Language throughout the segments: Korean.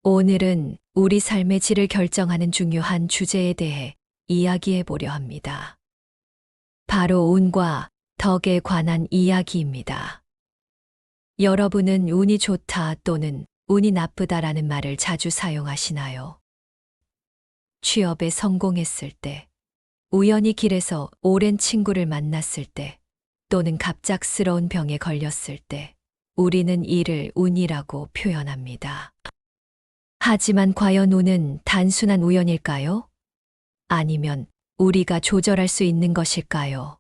오늘은 우리 삶의 질을 결정하는 중요한 주제에 대해 이야기해 보려 합니다. 바로 운과 덕에 관한 이야기입니다. 여러분은 운이 좋다 또는 운이 나쁘다라는 말을 자주 사용하시나요? 취업에 성공했을 때, 우연히 길에서 오랜 친구를 만났을 때, 또는 갑작스러운 병에 걸렸을 때, 우리는 이를 운이라고 표현합니다. 하지만 과연 운은 단순한 우연일까요? 아니면 우리가 조절할 수 있는 것일까요?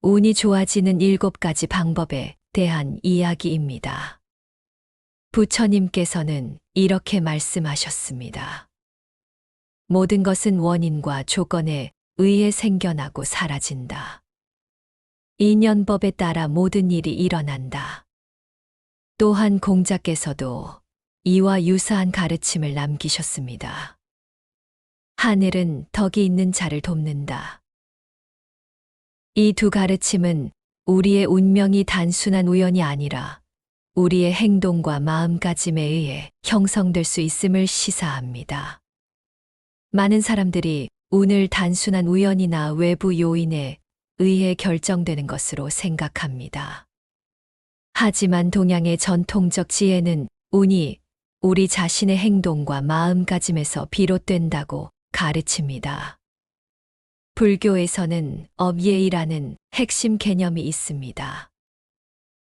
운이 좋아지는 7가지 방법에 대한 이야기입니다. 부처님께서는 이렇게 말씀하셨습니다. 모든 것은 원인과 조건에 의해 생겨나고 사라진다. 인연법에 따라 모든 일이 일어난다. 또한 공자께서도 이와 유사한 가르침을 남기셨습니다. 하늘은 덕이 있는 자를 돕는다. 이 두 가르침은 우리의 운명이 단순한 우연이 아니라 우리의 행동과 마음가짐에 의해 형성될 수 있음을 시사합니다. 많은 사람들이 운을 단순한 우연이나 외부 요인에 의해 결정되는 것으로 생각합니다. 하지만 동양의 전통적 지혜는 운이 우리 자신의 행동과 마음가짐에서 비롯된다고 가르칩니다. 불교에서는 업예이라는 핵심 개념이 있습니다.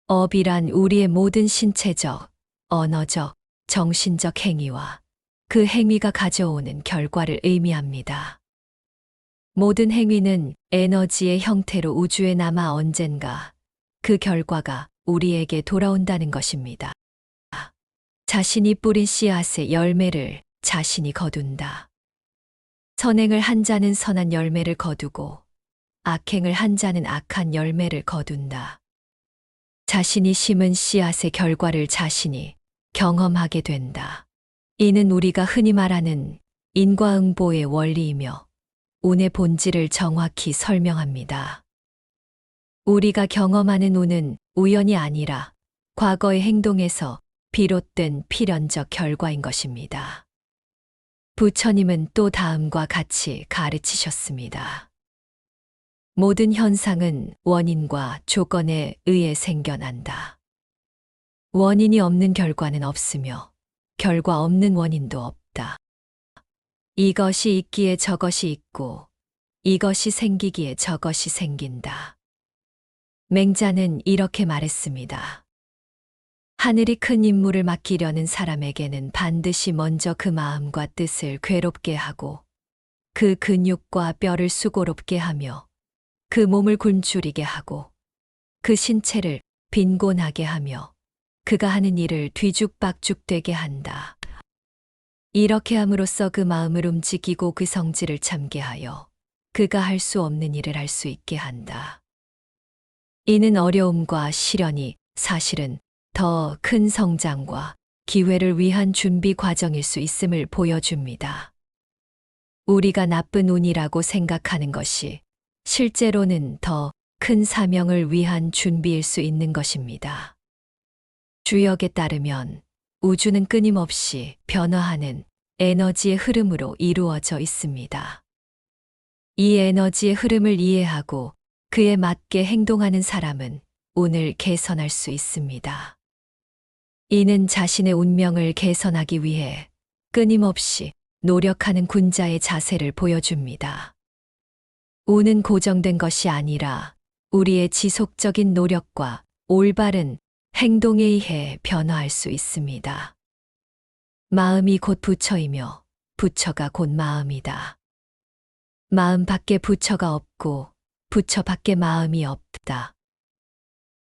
업이란 우리의 모든 신체적, 언어적, 정신적 행위와 그 행위가 가져오는 결과를 의미합니다. 모든 행위는 에너지의 형태로 우주에 남아 언젠가 그 결과가 우리에게 돌아온다는 것입니다. 자신이 뿌린 씨앗의 열매를 자신이 거둔다. 선행을 한 자는 선한 열매를 거두고 악행을 한 자는 악한 열매를 거둔다. 자신이 심은 씨앗의 결과를 자신이 경험하게 된다. 이는 우리가 흔히 말하는 인과응보의 원리이며 운의 본질을 정확히 설명합니다. 우리가 경험하는 운은 우연이 아니라 과거의 행동에서 비롯된 필연적 결과인 것입니다. 부처님은 또 다음과 같이 가르치셨습니다. 모든 현상은 원인과 조건에 의해 생겨난다. 원인이 없는 결과는 없으며 결과 없는 원인도 없다. 이것이 있기에 저것이 있고 이것이 생기기에 저것이 생긴다. 맹자는 이렇게 말했습니다. 하늘이 큰 임무를 맡기려는 사람에게는 반드시 먼저 그 마음과 뜻을 괴롭게 하고 그 근육과 뼈를 수고롭게 하며 그 몸을 굶주리게 하고 그 신체를 빈곤하게 하며 그가 하는 일을 뒤죽박죽되게 한다. 이렇게 함으로써 그 마음을 움직이고 그 성질을 참게 하여 그가 할 수 없는 일을 할 수 있게 한다. 이는 어려움과 시련이 사실은 더 큰 성장과 기회를 위한 준비 과정일 수 있음을 보여줍니다. 우리가 나쁜 운이라고 생각하는 것이 실제로는 더 큰 사명을 위한 준비일 수 있는 것입니다. 주역에 따르면 우주는 끊임없이 변화하는 에너지의 흐름으로 이루어져 있습니다. 이 에너지의 흐름을 이해하고 그에 맞게 행동하는 사람은 운을 개선할 수 있습니다. 이는 자신의 운명을 개선하기 위해 끊임없이 노력하는 군자의 자세를 보여줍니다. 운은 고정된 것이 아니라 우리의 지속적인 노력과 올바른 행동에 의해 변화할 수 있습니다. 마음이 곧 부처이며 부처가 곧 마음이다. 마음 밖에 부처가 없고 부처 밖에 마음이 없다.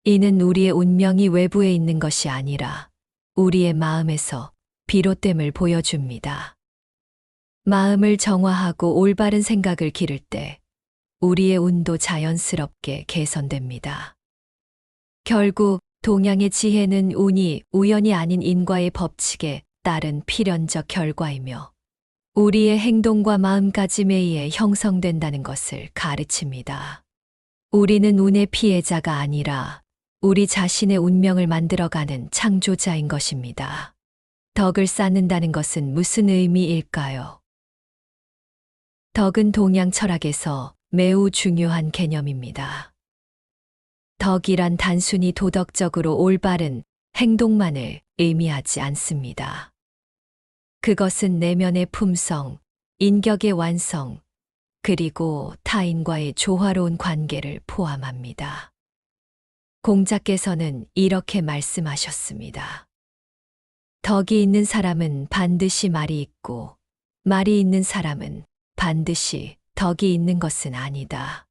이는 우리의 운명이 외부에 있는 것이 아니라 우리의 마음에서 비롯됨을 보여줍니다. 마음을 정화하고 올바른 생각을 기를 때 우리의 운도 자연스럽게 개선됩니다. 결국 동양의 지혜는 운이 우연이 아닌 인과의 법칙에 따른 필연적 결과이며 우리의 행동과 마음가짐에 의해 형성된다는 것을 가르칩니다. 우리는 운의 피해자가 아니라 우리 자신의 운명을 만들어가는 창조자인 것입니다. 덕을 쌓는다는 것은 무슨 의미일까요? 덕은 동양 철학에서 매우 중요한 개념입니다. 덕이란 단순히 도덕적으로 올바른 행동만을 의미하지 않습니다. 그것은 내면의 품성, 인격의 완성, 그리고 타인과의 조화로운 관계를 포함합니다. 공자께서는 이렇게 말씀하셨습니다. 덕이 있는 사람은 반드시 말이 있고, 말이 있는 사람은 반드시 덕이 있는 것은 아니다.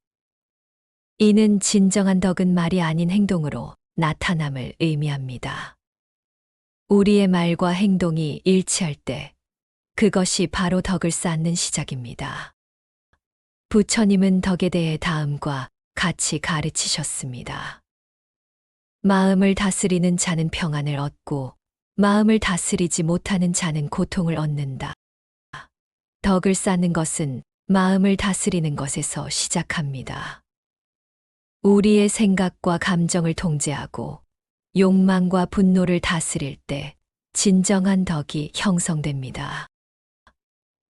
이는 진정한 덕은 말이 아닌 행동으로 나타남을 의미합니다. 우리의 말과 행동이 일치할 때 그것이 바로 덕을 쌓는 시작입니다. 부처님은 덕에 대해 다음과 같이 가르치셨습니다. 마음을 다스리는 자는 평안을 얻고 마음을 다스리지 못하는 자는 고통을 얻는다. 덕을 쌓는 것은 마음을 다스리는 것에서 시작합니다. 우리의 생각과 감정을 통제하고 욕망과 분노를 다스릴 때 진정한 덕이 형성됩니다.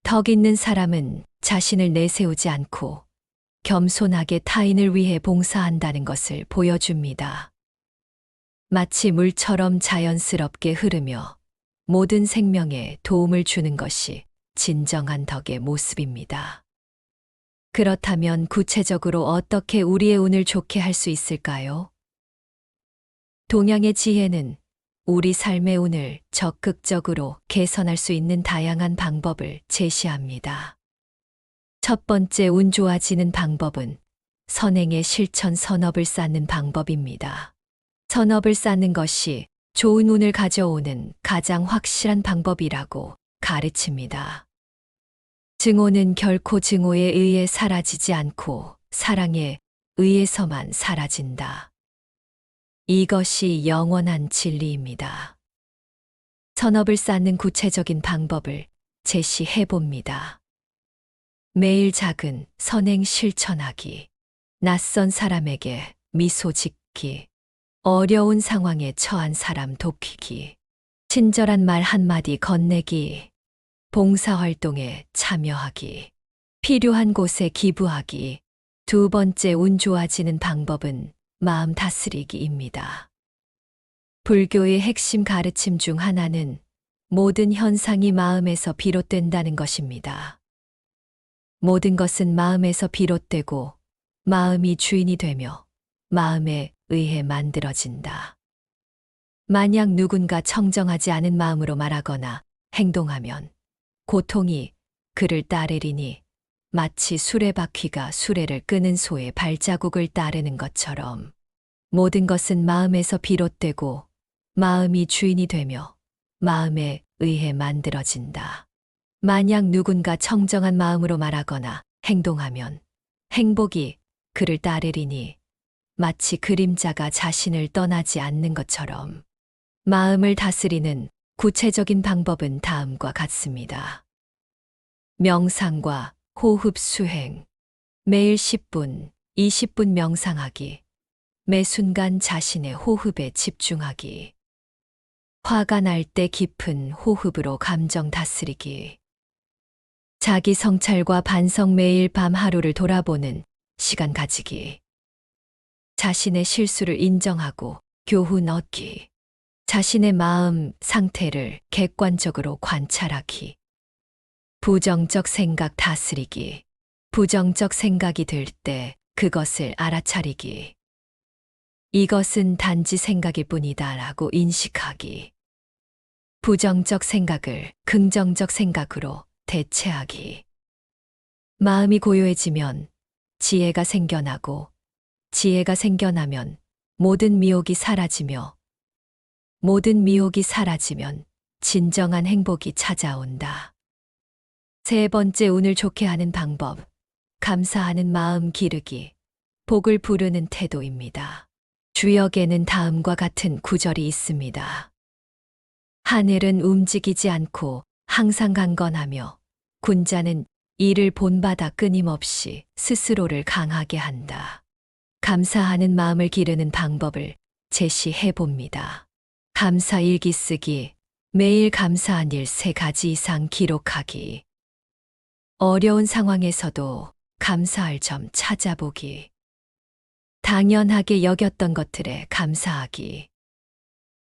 덕 있는 사람은 자신을 내세우지 않고 겸손하게 타인을 위해 봉사한다는 것을 보여줍니다. 마치 물처럼 자연스럽게 흐르며 모든 생명에 도움을 주는 것이 진정한 덕의 모습입니다. 그렇다면 구체적으로 어떻게 우리의 운을 좋게 할 수 있을까요? 동양의 지혜는 우리 삶의 운을 적극적으로 개선할 수 있는 다양한 방법을 제시합니다. 첫 번째 운 좋아지는 방법은 선행의 실천 선업을 쌓는 방법입니다. 선업을 쌓는 것이 좋은 운을 가져오는 가장 확실한 방법이라고 가르칩니다. 증오는 결코 증오에 의해 사라지지 않고 사랑에 의해서만 사라진다. 이것이 영원한 진리입니다. 선업을 쌓는 구체적인 방법을 제시해 봅니다. 매일 작은 선행 실천하기, 낯선 사람에게 미소 짓기, 어려운 상황에 처한 사람 돕기, 친절한 말 한마디 건네기, 봉사활동에 참여하기, 필요한 곳에 기부하기. 두 번째 운 좋아지는 방법은 마음 다스리기입니다. 불교의 핵심 가르침 중 하나는 모든 현상이 마음에서 비롯된다는 것입니다. 모든 것은 마음에서 비롯되고 마음이 주인이 되며 마음에 의해 만들어진다. 만약 누군가 청정하지 않은 마음으로 말하거나 행동하면 고통이 그를 따르리니 마치 수레바퀴가 수레를 끄는 소의 발자국을 따르는 것처럼 모든 것은 마음에서 비롯되고 마음이 주인이 되며 마음에 의해 만들어진다. 만약 누군가 청정한 마음으로 말하거나 행동하면 행복이 그를 따르리니 마치 그림자가 자신을 떠나지 않는 것처럼 마음을 다스리는 구체적인 방법은 다음과 같습니다. 명상과 호흡 수행, 매일 10분, 20분 명상하기, 매 순간 자신의 호흡에 집중하기, 화가 날 때 깊은 호흡으로 감정 다스리기, 자기 성찰과 반성 매일 밤 하루를 돌아보는 시간 가지기, 자신의 실수를 인정하고 교훈 얻기, 자신의 마음 상태를 객관적으로 관찰하기, 부정적 생각 다스리기, 부정적 생각이 들 때 그것을 알아차리기, 이것은 단지 생각일 뿐이다 라고 인식하기, 부정적 생각을 긍정적 생각으로 대체하기. 마음이 고요해지면 지혜가 생겨나고 지혜가 생겨나면 모든 미혹이 사라지며 모든 미혹이 사라지면 진정한 행복이 찾아온다. 세 번째 운을 좋게 하는 방법, 감사하는 마음 기르기, 복을 부르는 태도입니다. 주역에는 다음과 같은 구절이 있습니다. 하늘은 움직이지 않고 항상 강건하며 군자는 이를 본받아 끊임없이 스스로를 강하게 한다. 감사하는 마음을 기르는 방법을 제시해 봅니다. 감사 일기 쓰기, 매일 감사한 일 3가지 이상 기록하기. 어려운 상황에서도 감사할 점 찾아보기. 당연하게 여겼던 것들에 감사하기.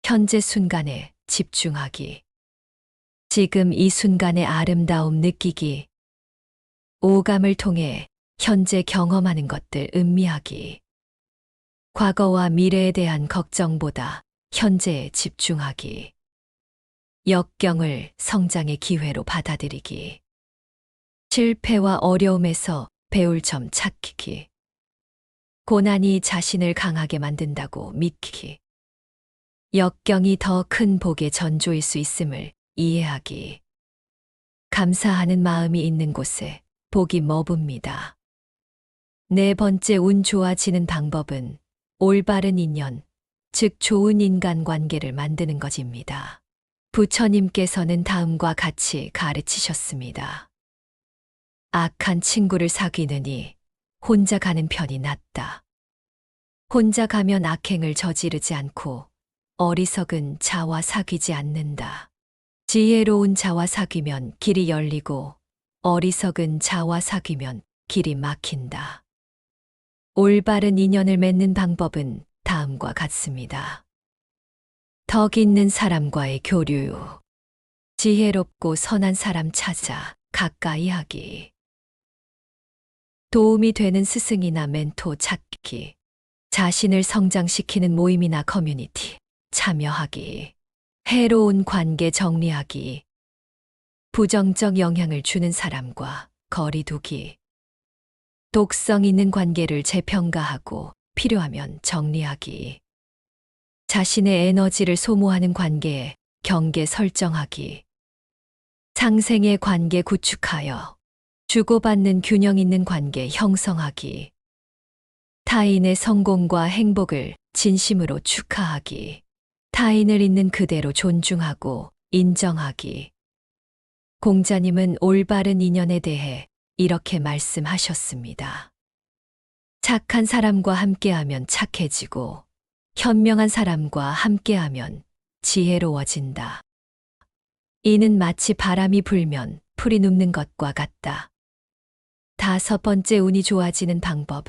현재 순간에 집중하기. 지금 이 순간의 아름다움 느끼기. 오감을 통해 현재 경험하는 것들 음미하기. 과거와 미래에 대한 걱정보다 현재에 집중하기. 역경을 성장의 기회로 받아들이기. 실패와 어려움에서 배울 점 찾기. 고난이 자신을 강하게 만든다고 믿기. 역경이 더 큰 복의 전조일 수 있음을 이해하기. 감사하는 마음이 있는 곳에 복이 머뭅니다. 4번째, 운 좋아지는 방법은 올바른 인연, 즉 좋은 인간관계를 만드는 것입니다. 부처님께서는 다음과 같이 가르치셨습니다. 악한 친구를 사귀느니 혼자 가는 편이 낫다. 혼자 가면 악행을 저지르지 않고 어리석은 자와 사귀지 않는다. 지혜로운 자와 사귀면 길이 열리고 어리석은 자와 사귀면 길이 막힌다. 올바른 인연을 맺는 방법은 다음과 같습니다. 덕 있는 사람과의 교류. 지혜롭고 선한 사람 찾아 가까이 하기. 도움이 되는 스승이나 멘토 찾기. 자신을 성장시키는 모임이나 커뮤니티 참여하기. 해로운 관계 정리하기. 부정적 영향을 주는 사람과 거리 두기. 독성 있는 관계를 재평가하고 필요하면 정리하기. 자신의 에너지를 소모하는 관계에 경계 설정하기. 상생의 관계 구축하여 주고받는 균형 있는 관계 형성하기. 타인의 성공과 행복을 진심으로 축하하기. 타인을 있는 그대로 존중하고 인정하기. 공자님은 올바른 인연에 대해 이렇게 말씀하셨습니다. 착한 사람과 함께하면 착해지고 현명한 사람과 함께하면 지혜로워진다. 이는 마치 바람이 불면 풀이 눕는 것과 같다. 5번째, 운이 좋아지는 방법.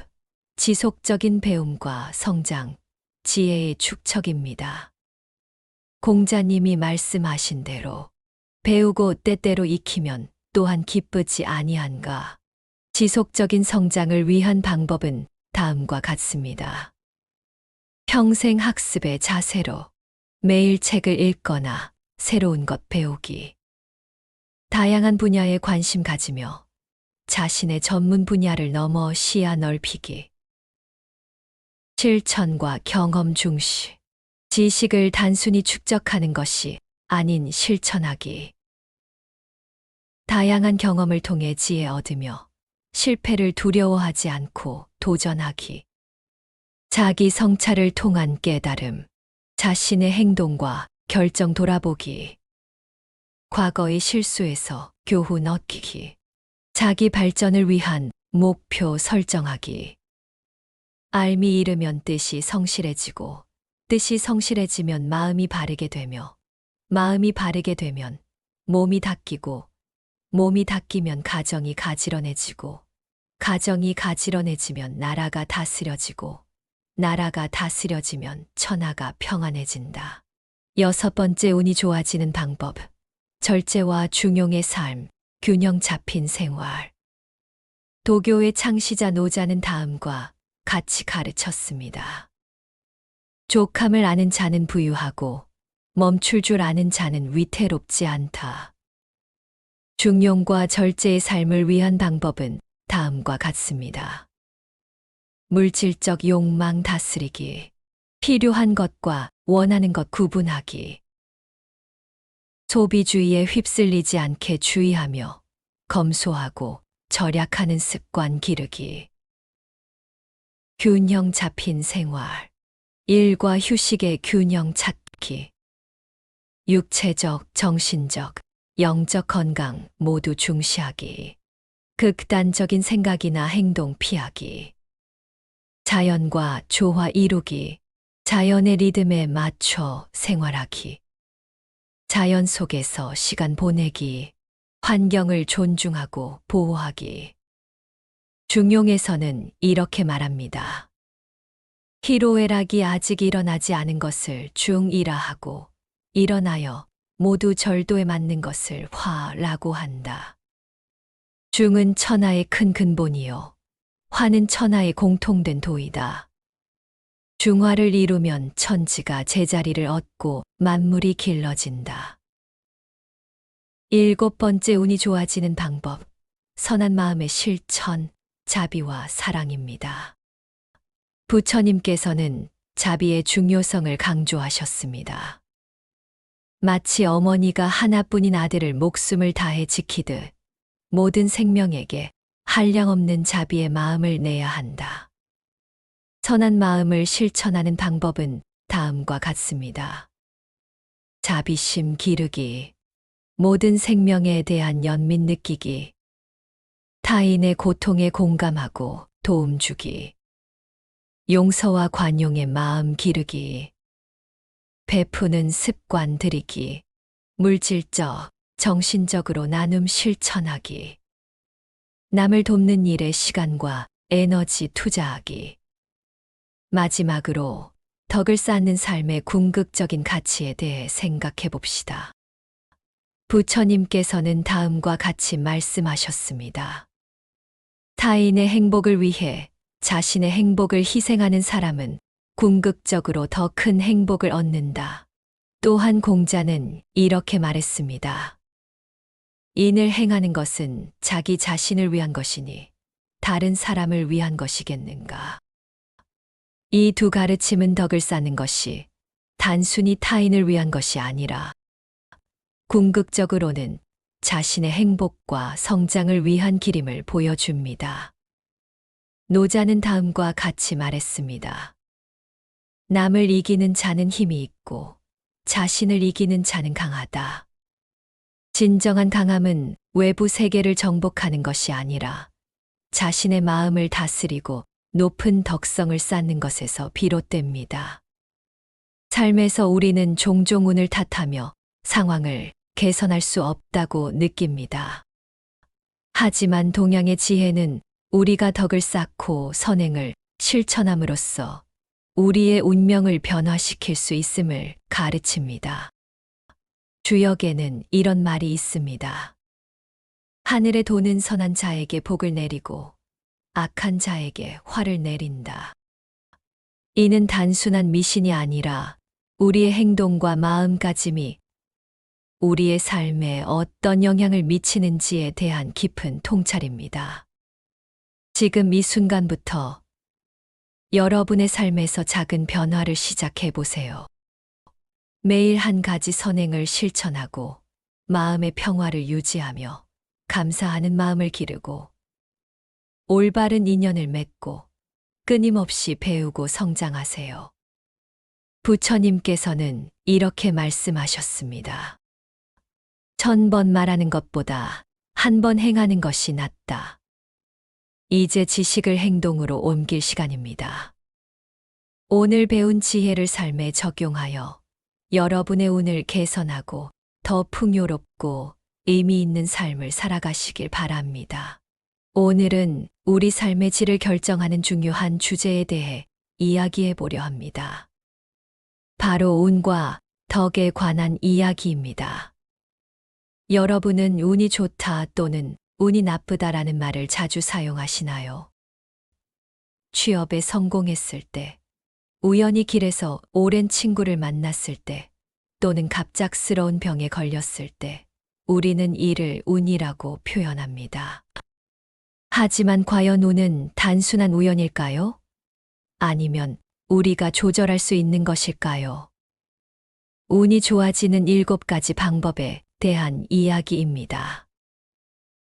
지속적인 배움과 성장, 지혜의 축적입니다. 공자님이 말씀하신 대로 배우고 때때로 익히면 또한 기쁘지 아니한가. 지속적인 성장을 위한 방법은 다음과 같습니다. 평생 학습의 자세로 매일 책을 읽거나 새로운 것 배우기. 다양한 분야에 관심 가지며 자신의 전문 분야를 넘어 시야 넓히기. 실천과 경험 중시. 지식을 단순히 축적하는 것이 아닌 실천하기. 다양한 경험을 통해 지혜 얻으며 실패를 두려워하지 않고 도전하기. 자기 성찰을 통한 깨달음. 자신의 행동과 결정 돌아보기. 과거의 실수에서 교훈 얻기. 자기 발전을 위한 목표 설정하기. 알미 잃으면 뜻이 성실해지고 뜻이 성실해지면 마음이 바르게 되며 마음이 바르게 되면 몸이 닦이고 몸이 닦이면 가정이 가지런해지고 가정이 가지런해지면 나라가 다스려지고 나라가 다스려지면 천하가 평안해진다. 6번째, 운이 좋아지는 방법. 절제와 중용의 삶, 균형 잡힌 생활. 도교의 창시자 노자는 다음과 같이 가르쳤습니다. 족함을 아는 자는 부유하고 멈출 줄 아는 자는 위태롭지 않다. 중용과 절제의 삶을 위한 방법은 다음과 같습니다. 물질적 욕망 다스리기. 필요한 것과 원하는 것 구분하기. 소비주의에 휩쓸리지 않게 주의하며 검소하고 절약하는 습관 기르기. 균형 잡힌 생활. 일과 휴식의 균형 찾기. 육체적, 정신적, 영적 건강 모두 중시하기. 극단적인 생각이나 행동 피하기. 자연과 조화 이루기. 자연의 리듬에 맞춰 생활하기. 자연 속에서 시간 보내기, 환경을 존중하고 보호하기. 중용에서는 이렇게 말합니다. 희로애락이 아직 일어나지 않은 것을 중이라 하고, 일어나여 모두 절도에 맞는 것을 화라고 한다. 중은 천하의 큰 근본이요. 화는 천하의 공통된 도이다. 중화를 이루면 천지가 제자리를 얻고 만물이 길러진다. 7번째, 운이 좋아지는 방법. 선한 마음의 실천, 자비와 사랑입니다. 부처님께서는 자비의 중요성을 강조하셨습니다. 마치 어머니가 하나뿐인 아들을 목숨을 다해 지키듯 모든 생명에게 한량없는 자비의 마음을 내야 한다. 선한 마음을 실천하는 방법은 다음과 같습니다. 자비심 기르기, 모든 생명에 대한 연민 느끼기, 타인의 고통에 공감하고 도움 주기, 용서와 관용의 마음 기르기, 베푸는 습관 들이기, 물질적, 정신적으로 나눔 실천하기, 남을 돕는 일에 시간과 에너지 투자하기. 마지막으로 덕을 쌓는 삶의 궁극적인 가치에 대해 생각해 봅시다. 부처님께서는 다음과 같이 말씀하셨습니다. 타인의 행복을 위해 자신의 행복을 희생하는 사람은 궁극적으로 더 큰 행복을 얻는다. 또한 공자는 이렇게 말했습니다. 인을 행하는 것은 자기 자신을 위한 것이니 다른 사람을 위한 것이겠는가. 이 두 가르침은 덕을 쌓는 것이 단순히 타인을 위한 것이 아니라 궁극적으로는 자신의 행복과 성장을 위한 길임을 보여줍니다. 노자는 다음과 같이 말했습니다. 남을 이기는 자는 힘이 있고 자신을 이기는 자는 강하다. 진정한 강함은 외부 세계를 정복하는 것이 아니라 자신의 마음을 다스리고 높은 덕성을 쌓는 것에서 비롯됩니다. 삶에서 우리는 종종 운을 탓하며 상황을 개선할 수 없다고 느낍니다. 하지만 동양의 지혜는 우리가 덕을 쌓고 선행을 실천함으로써 우리의 운명을 변화시킬 수 있음을 가르칩니다. 주역에는 이런 말이 있습니다. 하늘에 도는 선한 자에게 복을 내리고 악한 자에게 화를 내린다. 이는 단순한 미신이 아니라 우리의 행동과 마음가짐이 우리의 삶에 어떤 영향을 미치는지에 대한 깊은 통찰입니다. 지금 이 순간부터 여러분의 삶에서 작은 변화를 시작해 보세요. 매일 한 가지 선행을 실천하고 마음의 평화를 유지하며 감사하는 마음을 기르고 올바른 인연을 맺고 끊임없이 배우고 성장하세요. 부처님께서는 이렇게 말씀하셨습니다. 1000번 말하는 것보다 한 번 행하는 것이 낫다. 이제 지식을 행동으로 옮길 시간입니다. 오늘 배운 지혜를 삶에 적용하여 여러분의 운을 개선하고 더 풍요롭고 의미 있는 삶을 살아가시길 바랍니다. 오늘은 우리 삶의 질을 결정하는 중요한 주제에 대해 이야기해 보려 합니다. 바로 운과 덕에 관한 이야기입니다. 여러분은 운이 좋다 또는 운이 나쁘다라는 말을 자주 사용하시나요? 취업에 성공했을 때, 우연히 길에서 오랜 친구를 만났을 때, 또는 갑작스러운 병에 걸렸을 때, 우리는 이를 운이라고 표현합니다. 하지만 과연 운은 단순한 우연일까요? 아니면 우리가 조절할 수 있는 것일까요? 운이 좋아지는 7가지 방법에 대한 이야기입니다.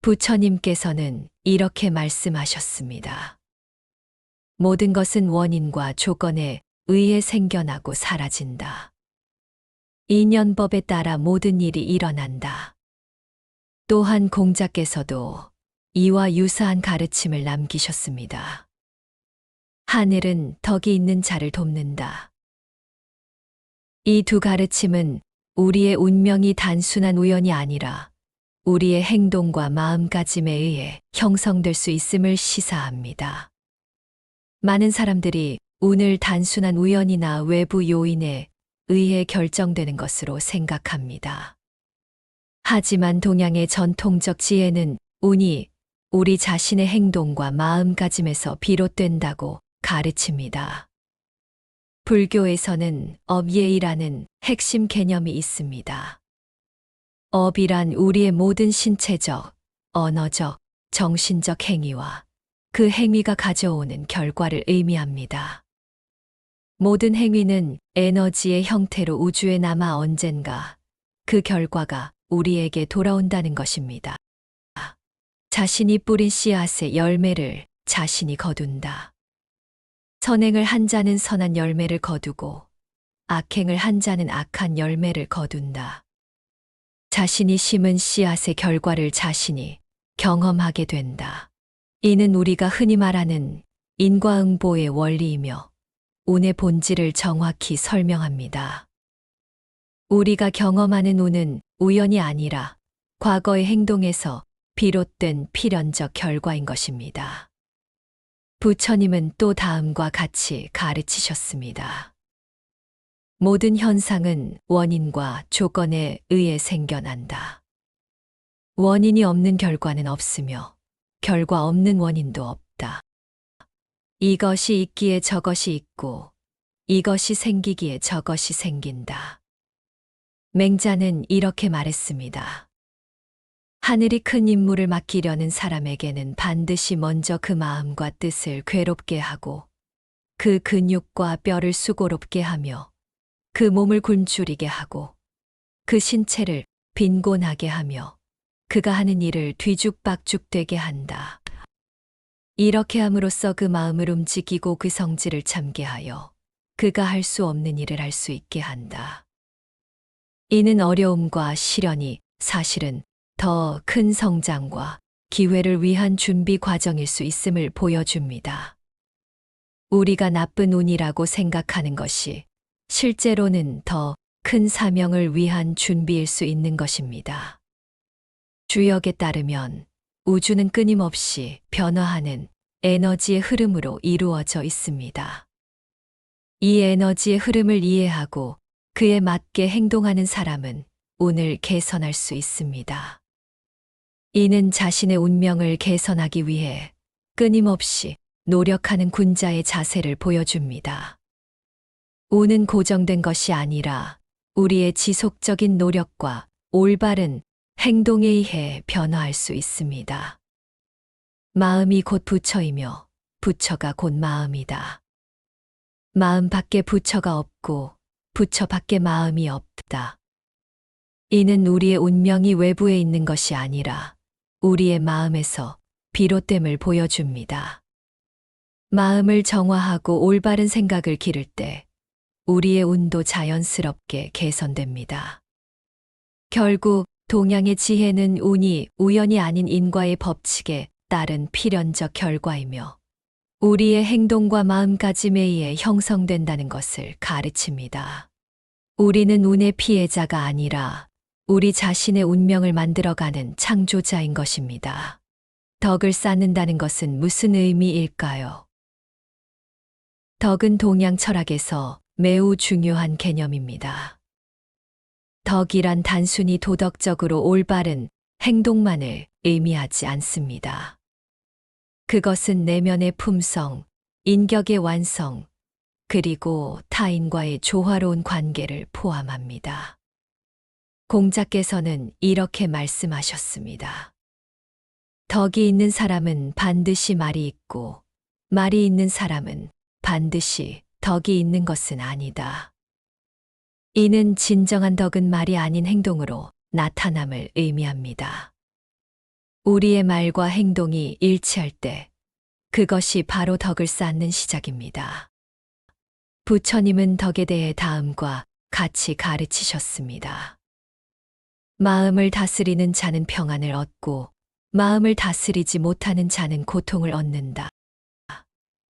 부처님께서는 이렇게 말씀하셨습니다. 모든 것은 원인과 조건에 의해 생겨나고 사라진다. 인연법에 따라 모든 일이 일어난다. 또한 공자께서도 이와 유사한 가르침을 남기셨습니다. 하늘은 덕이 있는 자를 돕는다. 이 두 가르침은 우리의 운명이 단순한 우연이 아니라 우리의 행동과 마음가짐에 의해 형성될 수 있음을 시사합니다. 많은 사람들이 운을 단순한 우연이나 외부 요인에 의해 결정되는 것으로 생각합니다. 하지만 동양의 전통적 지혜는 운이 우리 자신의 행동과 마음가짐에서 비롯된다고 가르칩니다. 불교에서는 업예이라는 핵심 개념이 있습니다. 업이란 우리의 모든 신체적, 언어적, 정신적 행위와 그 행위가 가져오는 결과를 의미합니다. 모든 행위는 에너지의 형태로 우주에 남아 언젠가 그 결과가 우리에게 돌아온다는 것입니다. 자신이 뿌린 씨앗의 열매를 자신이 거둔다. 선행을 한 자는 선한 열매를 거두고 악행을 한 자는 악한 열매를 거둔다. 자신이 심은 씨앗의 결과를 자신이 경험하게 된다. 이는 우리가 흔히 말하는 인과응보의 원리이며 운의 본질을 정확히 설명합니다. 우리가 경험하는 운은 우연이 아니라 과거의 행동에서 비롯된 필연적 결과인 것입니다. 부처님은 또 다음과 같이 가르치셨습니다. 모든 현상은 원인과 조건에 의해 생겨난다. 원인이 없는 결과는 없으며 결과 없는 원인도 없다. 이것이 있기에 저것이 있고 이것이 생기기에 저것이 생긴다. 맹자는 이렇게 말했습니다. 하늘이 큰 임무를 맡기려는 사람에게는 반드시 먼저 그 마음과 뜻을 괴롭게 하고 그 근육과 뼈를 수고롭게 하며 그 몸을 굶주리게 하고 그 신체를 빈곤하게 하며 그가 하는 일을 뒤죽박죽되게 한다. 이렇게 함으로써 그 마음을 움직이고 그 성질을 참게 하여 그가 할 수 없는 일을 할 수 있게 한다. 이는 어려움과 시련이 사실은 더 큰 성장과 기회를 위한 준비 과정일 수 있음을 보여줍니다. 우리가 나쁜 운이라고 생각하는 것이 실제로는 더 큰 사명을 위한 준비일 수 있는 것입니다. 주역에 따르면 우주는 끊임없이 변화하는 에너지의 흐름으로 이루어져 있습니다. 이 에너지의 흐름을 이해하고 그에 맞게 행동하는 사람은 운을 개선할 수 있습니다. 이는 자신의 운명을 개선하기 위해 끊임없이 노력하는 군자의 자세를 보여줍니다. 운은 고정된 것이 아니라 우리의 지속적인 노력과 올바른 행동에 의해 변화할 수 있습니다. 마음이 곧 부처이며 부처가 곧 마음이다. 마음 밖에 부처가 없고 부처 밖에 마음이 없다. 이는 우리의 운명이 외부에 있는 것이 아니라 우리의 마음에서 비롯됨을 보여줍니다. 마음을 정화하고 올바른 생각을 기를 때 우리의 운도 자연스럽게 개선됩니다. 결국 동양의 지혜는 운이 우연이 아닌 인과의 법칙에 따른 필연적 결과이며 우리의 행동과 마음가짐에 의해 형성된다는 것을 가르칩니다. 우리는 운의 피해자가 아니라 우리 자신의 운명을 만들어가는 창조자인 것입니다. 덕을 쌓는다는 것은 무슨 의미일까요? 덕은 동양 철학에서 매우 중요한 개념입니다. 덕이란 단순히 도덕적으로 올바른 행동만을 의미하지 않습니다. 그것은 내면의 품성, 인격의 완성, 그리고 타인과의 조화로운 관계를 포함합니다. 공자께서는 이렇게 말씀하셨습니다. 덕이 있는 사람은 반드시 말이 있고, 말이 있는 사람은 반드시 덕이 있는 것은 아니다. 이는 진정한 덕은 말이 아닌 행동으로 나타남을 의미합니다. 우리의 말과 행동이 일치할 때 그것이 바로 덕을 쌓는 시작입니다. 부처님은 덕에 대해 다음과 같이 가르치셨습니다. 마음을 다스리는 자는 평안을 얻고 마음을 다스리지 못하는 자는 고통을 얻는다.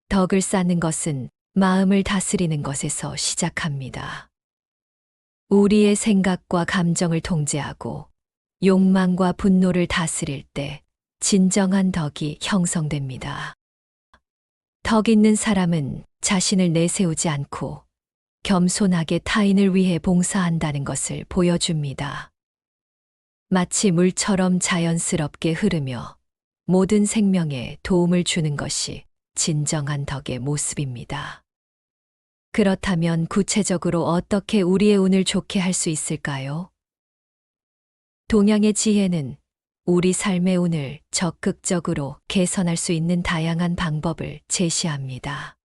덕을 쌓는 것은 마음을 다스리는 것에서 시작합니다. 우리의 생각과 감정을 통제하고 욕망과 분노를 다스릴 때 진정한 덕이 형성됩니다. 덕 있는 사람은 자신을 내세우지 않고 겸손하게 타인을 위해 봉사한다는 것을 보여줍니다. 마치 물처럼 자연스럽게 흐르며 모든 생명에 도움을 주는 것이 진정한 덕의 모습입니다. 그렇다면 구체적으로 어떻게 우리의 운을 좋게 할 수 있을까요? 동양의 지혜는 우리 삶의 운을 적극적으로 개선할 수 있는 다양한 방법을 제시합니다.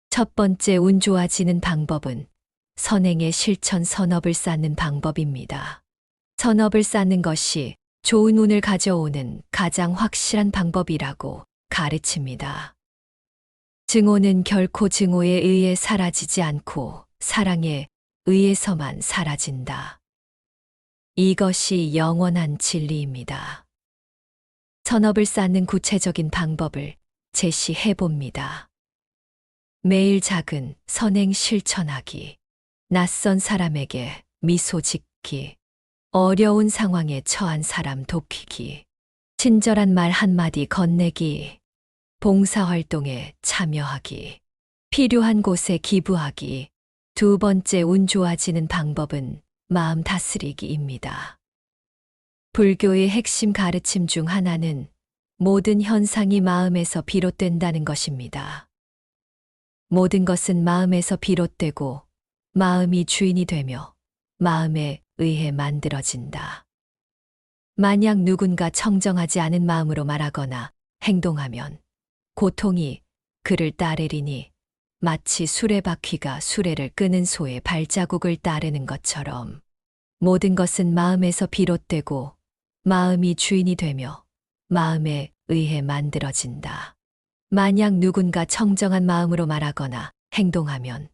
첫 번째 운 좋아지는 방법은 선행의 실천 선업을 쌓는 방법입니다. 선업을 쌓는 것이 좋은 운을 가져오는 가장 확실한 방법이라고 가르칩니다. 증오는 결코 증오에 의해 사라지지 않고 사랑에 의해서만 사라진다. 이것이 영원한 진리입니다. 선업을 쌓는 구체적인 방법을 제시해 봅니다. 매일 작은 선행 실천하기, 낯선 사람에게 미소 짓기, 어려운 상황에 처한 사람 돕기, 친절한 말 한마디 건네기, 봉사활동에 참여하기, 필요한 곳에 기부하기. 두 번째 운 좋아지는 방법은 마음 다스리기입니다. 불교의 핵심 가르침 중 하나는 모든 현상이 마음에서 비롯된다는 것입니다. 모든 것은 마음에서 비롯되고 마음이 주인이 되며 마음에 의해 만들어진다. 만약 누군가 청정하지 않은 마음으로 말하거나 행동하면 고통이 그를 따르리니 마치 수레바퀴가 수레를 끄는 소의 발자국을 따르는 것처럼 모든 것은 마음에서 비롯되고 마음이 주인이 되며 마음에 의해 만들어진다. 만약 누군가 청정한 마음으로 말하거나 행동하면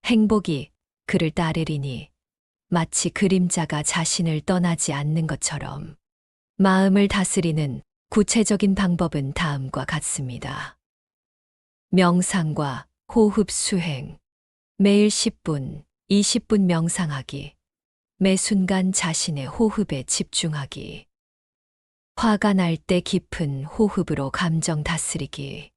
행복이 그를 따르리니 마치 그림자가 자신을 떠나지 않는 것처럼 마음을 다스리는 구체적인 방법은 다음과 같습니다. 명상과 호흡 수행, 매일 10분, 20분 명상하기, 매 순간 자신의 호흡에 집중하기, 화가 날 때 깊은 호흡으로 감정 다스리기,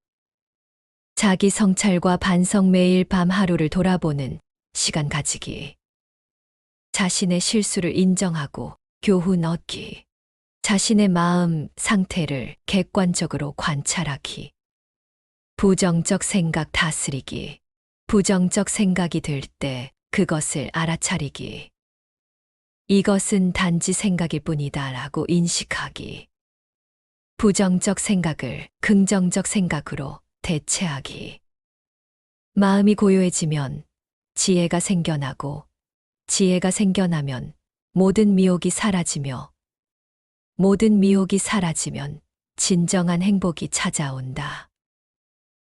자기 성찰과 반성 매일 밤 하루를 돌아보는 시간 가지기, 자신의 실수를 인정하고 교훈 얻기, 자신의 마음 상태를 객관적으로 관찰하기, 부정적 생각 다스리기, 부정적 생각이 들 때 그것을 알아차리기, 이것은 단지 생각일 뿐이다 라고 인식하기, 부정적 생각을 긍정적 생각으로 대체하기. 마음이 고요해지면 지혜가 생겨나고 지혜가 생겨나면 모든 미혹이 사라지며 모든 미혹이 사라지면 진정한 행복이 찾아온다.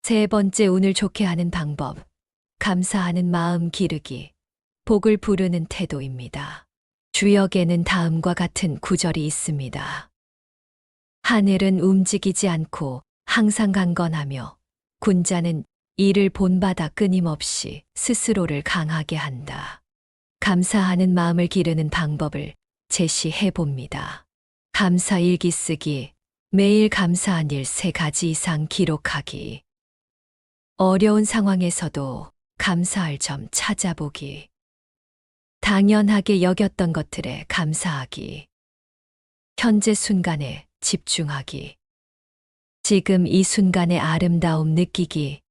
세 번째 운을 좋게 하는 방법, 감사하는 마음 기르기, 복을 부르는 태도입니다. 주역에는 다음과 같은 구절이 있습니다. 하늘은 움직이지 않고 항상 강건하며 군자는 이를 본받아 끊임없이 스스로를 강하게 한다. 감사하는 마음을 기르는 방법을 제시해 봅니다. 감사 일기 쓰기, 매일 감사한 일 3가지 이상 기록하기, 어려운 상황에서도 감사할 점 찾아보기, 당연하게 여겼던 것들에 감사하기, 현재 순간에 집중하기, 지금 이 순간의 아름다움 느끼기,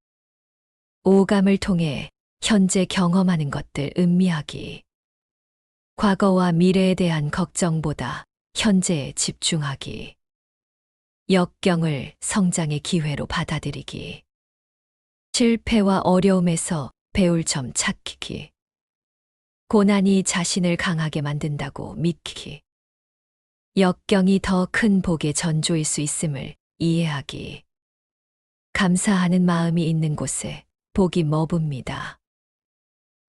오감을 통해 현재 경험하는 것들 음미하기, 과거와 미래에 대한 걱정보다 현재에 집중하기, 역경을 성장의 기회로 받아들이기, 실패와 어려움에서 배울 점 찾기, 고난이 자신을 강하게 만든다고 믿기, 역경이 더 큰 복의 전조일 수 있음을 이해하기, 감사하는 마음이 있는 곳에 복이 머뭅니다.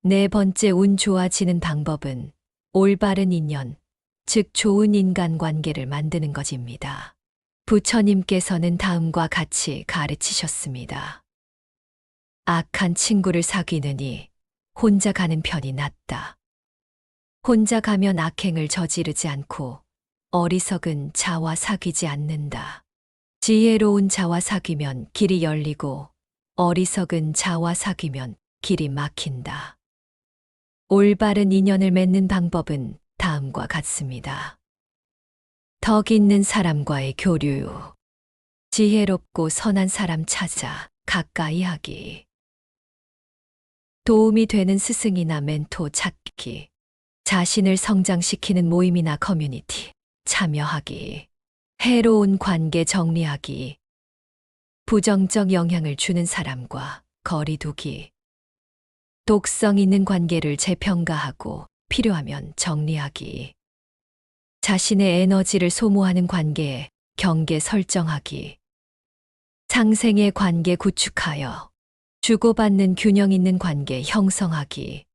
네 번째 운 좋아지는 방법은 올바른 인연, 즉 좋은 인간관계를 만드는 것입니다. 부처님께서는 다음과 같이 가르치셨습니다. 악한 친구를 사귀느니 혼자 가는 편이 낫다. 혼자 가면 악행을 저지르지 않고 어리석은 자와 사귀지 않는다. 지혜로운 자와 사귀면 길이 열리고 어리석은 자와 사귀면 길이 막힌다. 올바른 인연을 맺는 방법은 다음과 같습니다. 덕 있는 사람과의 교류. 지혜롭고 선한 사람 찾아 가까이 하기. 도움이 되는 스승이나 멘토 찾기. 자신을 성장시키는 모임이나 커뮤니티 참여하기. 해로운 관계 정리하기. 부정적 영향을 주는 사람과 거리 두기. 독성 있는 관계를 재평가하고 필요하면 정리하기. 자신의 에너지를 소모하는 관계에 경계 설정하기. 상생의 관계 구축하여 주고받는 균형 있는 관계 형성하기.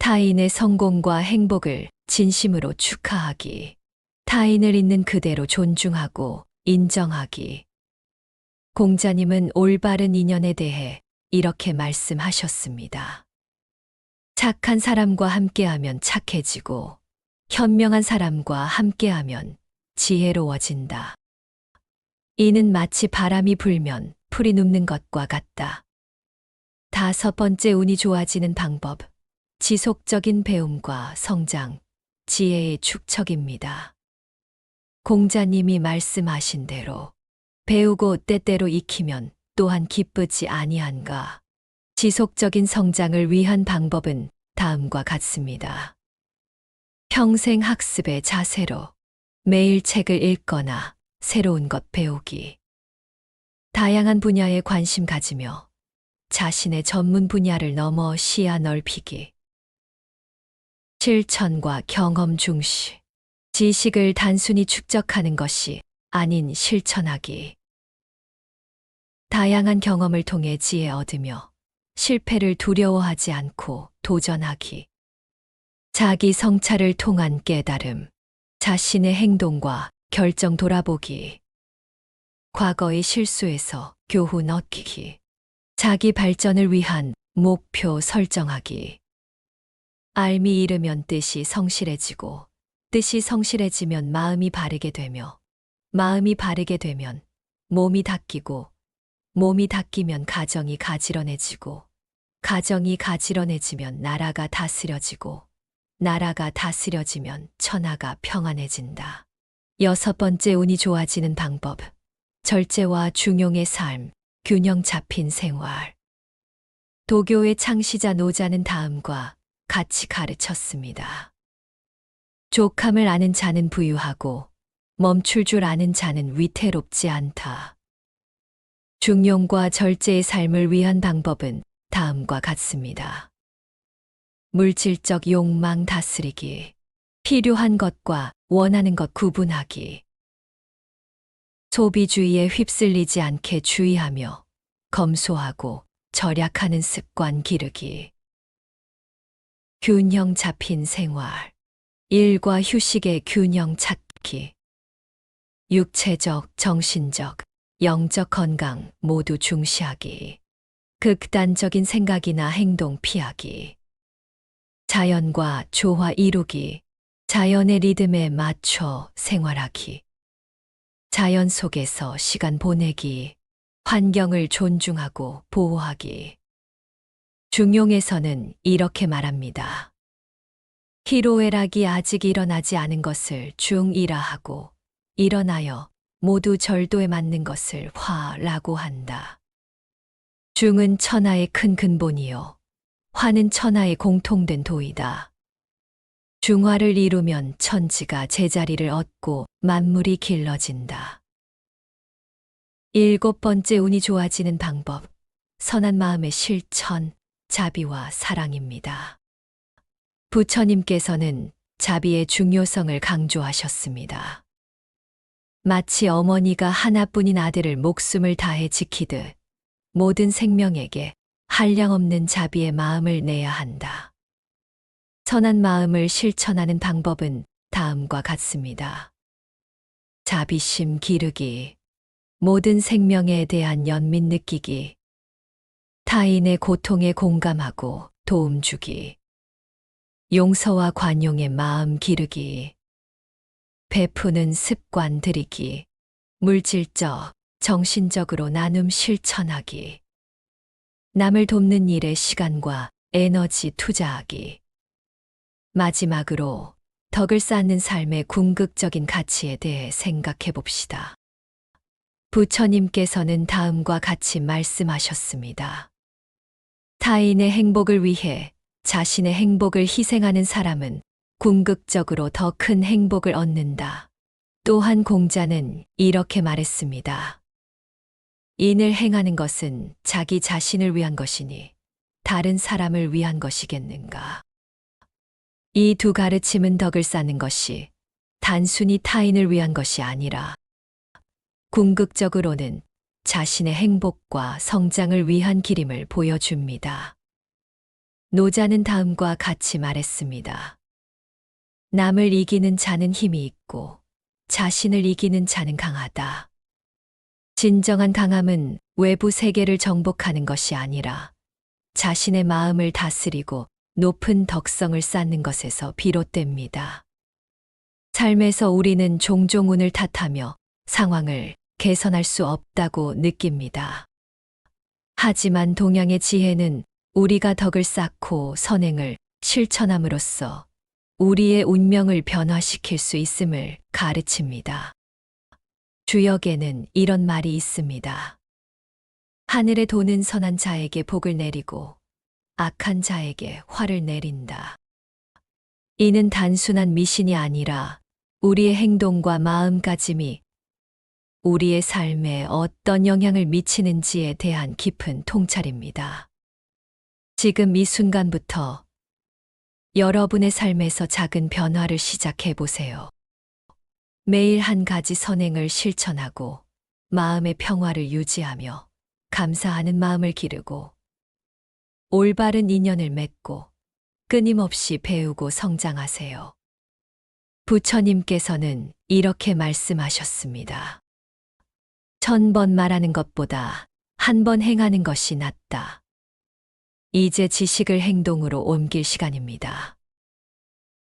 타인의 성공과 행복을 진심으로 축하하기. 타인을 있는 그대로 존중하고 인정하기. 공자님은 올바른 인연에 대해 이렇게 말씀하셨습니다. 착한 사람과 함께하면 착해지고 현명한 사람과 함께하면 지혜로워진다. 이는 마치 바람이 불면 풀이 눕는 것과 같다. 5번째, 운이 좋아지는 방법. 지속적인 배움과 성장, 지혜의 축적입니다. 공자님이 말씀하신 대로 배우고 때때로 익히면 또한 기쁘지 아니한가. 지속적인 성장을 위한 방법은 다음과 같습니다. 평생 학습의 자세로 매일 책을 읽거나 새로운 것 배우기. 다양한 분야에 관심 가지며 자신의 전문 분야를 넘어 시야 넓히기. 실천과 경험 중시. 지식을 단순히 축적하는 것이 아닌 실천하기. 다양한 경험을 통해 지혜 얻으며 실패를 두려워하지 않고 도전하기. 자기 성찰을 통한 깨달음. 자신의 행동과 결정 돌아보기. 과거의 실수에서 교훈 얻기. 자기 발전을 위한 목표 설정하기. 알미 잃으면 뜻이 성실해지고 뜻이 성실해지면 마음이 바르게 되며 마음이 바르게 되면 몸이 닦이고 몸이 닦이면 가정이 가지런해지고 가정이 가지런해지면 나라가 다스려지고 나라가 다스려지면 천하가 평안해진다. 6번째, 운이 좋아지는 방법. 절제와 중용의 삶, 균형 잡힌 생활. 도교의 창시자 노자는 다음과 같이 가르쳤습니다. 족함을 아는 자는 부유하고 멈출 줄 아는 자는 위태롭지 않다. 중용과 절제의 삶을 위한 방법은 다음과 같습니다. 물질적 욕망 다스리기. 필요한 것과 원하는 것 구분하기. 소비주의에 휩쓸리지 않게 주의하며 검소하고 절약하는 습관 기르기. 균형 잡힌 생활. 일과 휴식의 균형 찾기. 육체적, 정신적, 영적 건강 모두 중시하기. 극단적인 생각이나 행동 피하기. 자연과 조화 이루기. 자연의 리듬에 맞춰 생활하기. 자연 속에서 시간 보내기. 환경을 존중하고 보호하기. 중용에서는 이렇게 말합니다. 희로애락이 아직 일어나지 않은 것을 중이라 하고 일어나여 모두 절도에 맞는 것을 화라고 한다. 중은 천하의 큰 근본이요 화는 천하의 공통된 도이다. 중화를 이루면 천지가 제자리를 얻고 만물이 길러진다. 7번째, 운이 좋아지는 방법. 선한 마음의 실천, 자비와 사랑입니다. 부처님께서는 자비의 중요성을 강조하셨습니다. 마치 어머니가 하나뿐인 아들을 목숨을 다해 지키듯 모든 생명에게 한량없는 자비의 마음을 내야 한다. 선한 마음을 실천하는 방법은 다음과 같습니다. 자비심 기르기. 모든 생명에 대한 연민 느끼기. 타인의 고통에 공감하고 도움 주기. 용서와 관용의 마음 기르기, 베푸는 습관 들이기, 물질적, 정신적으로 나눔 실천하기, 남을 돕는 일에 시간과 에너지 투자하기. 마지막으로 덕을 쌓는 삶의 궁극적인 가치에 대해 생각해 봅시다. 부처님께서는 다음과 같이 말씀하셨습니다. 타인의 행복을 위해 자신의 행복을 희생하는 사람은 궁극적으로 더 큰 행복을 얻는다. 또한 공자는 이렇게 말했습니다. 인을 행하는 것은 자기 자신을 위한 것이니 다른 사람을 위한 것이겠는가. 이 두 가르침은 덕을 쌓는 것이 단순히 타인을 위한 것이 아니라 궁극적으로는 자신의 행복과 성장을 위한 길임을 보여줍니다. 노자는 다음과 같이 말했습니다. 남을 이기는 자는 힘이 있고 자신을 이기는 자는 강하다. 진정한 강함은 외부 세계를 정복하는 것이 아니라 자신의 마음을 다스리고 높은 덕성을 쌓는 것에서 비롯됩니다. 삶에서 우리는 종종 운을 탓하며 상황을 개선할 수 없다고 느낍니다. 하지만 동양의 지혜는 우리가 덕을 쌓고 선행을 실천함으로써 우리의 운명을 변화시킬 수 있음을 가르칩니다. 주역에는 이런 말이 있습니다. 하늘에 도는 선한 자에게 복을 내리고 악한 자에게 화를 내린다. 이는 단순한 미신이 아니라 우리의 행동과 마음가짐이 우리의 삶에 어떤 영향을 미치는지에 대한 깊은 통찰입니다. 지금 이 순간부터 여러분의 삶에서 작은 변화를 시작해 보세요. 매일 한 가지 선행을 실천하고 마음의 평화를 유지하며 감사하는 마음을 기르고 올바른 인연을 맺고 끊임없이 배우고 성장하세요. 부처님께서는 이렇게 말씀하셨습니다. 1000번 말하는 것보다 한 번 행하는 것이 낫다. 이제 지식을 행동으로 옮길 시간입니다.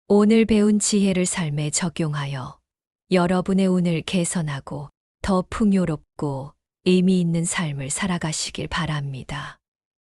오늘 배운 지혜를 삶에 적용하여 여러분의 운을 개선하고 더 풍요롭고 의미 있는 삶을 살아가시길 바랍니다.